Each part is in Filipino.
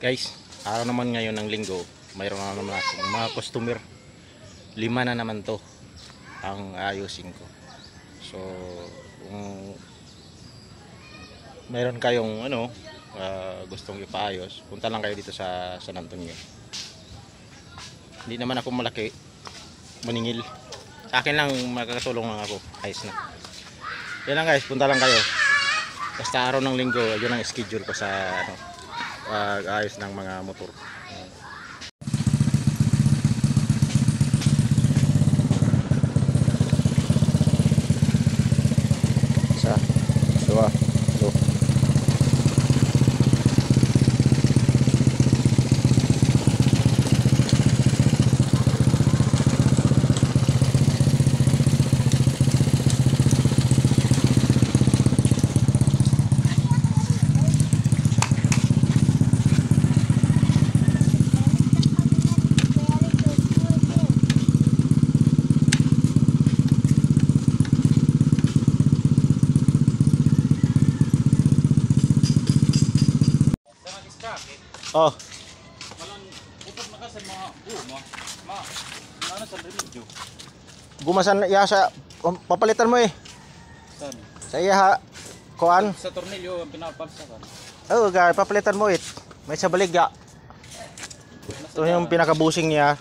Guys, araw naman ngayon ng linggo, mayroon na naman akong mga customer. 5 na naman to ang ayusin ko. So, kung mayroon kayong gustong ipaayos, punta lang kayo dito sa San Antonio. Hindi naman ako malaki, maningil. Sa akin lang, makakatulong lang ako. Ayos na. Yan lang guys, punta lang kayo. Basta araw ng linggo, yun ang schedule ko sa ayos ng mga motor. Isa, dua, dua. Oh. Malang upod na ka sa mga ano sa remedyo. Gumasan iya sa papalitan mo eh. Saan? Sa iya kuan. Sa tornilyo ang pinapalsakan. Oh, guys, papalitan mo it. May sa baligya. Ito yung pinakabusing niya.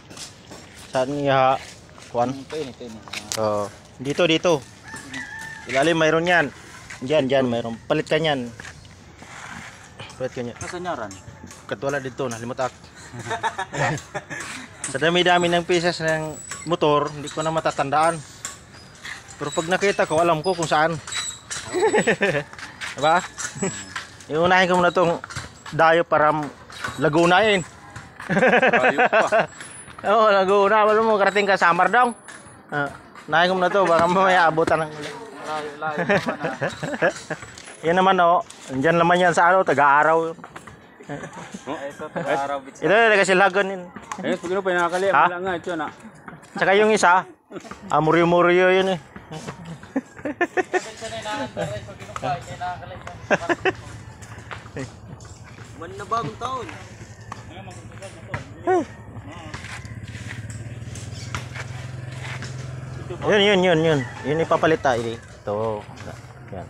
Saan niya kuan? Ito. So, dito. Ilalim mayroon yan. Diyan mayroon. Palit ka niyan. Palit ka niyan. Kasanyaran. Katwala dito, nalimutak. Sa dami-dami ng pieces ng motor, hindi ko na matatandaan. Pero pag nakita ko, alam ko kung saan. Diba? Iunahin ko muna itong dayo para lagunain. Ayun pa. Oo, laguna. Wala mo, karating ka Samar daw. Unahin ko muna ito, baka mamaya abutan ng Layo pa na. yan naman o, andyan naman yan sa taga-araw. Ito araw bits. Ito nagasilagan yun. Ayos pag pa nakakali Ha? wala nga ito na. Tsaka yung isa, muryo-muryo yun eh. Man na bagong taon. Yun. Yun ipapalit tayo. Ito. Yan.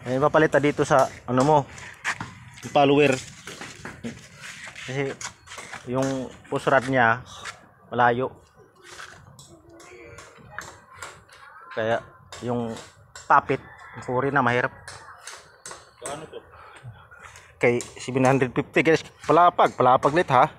Yan ipapalit tayo dito sa ano mo, yung follower. Kasi yung push rod niya malayo. Kaya yung papit, yung furi na mahirap. Ano to? Kay 750 guys, palapag lit ha.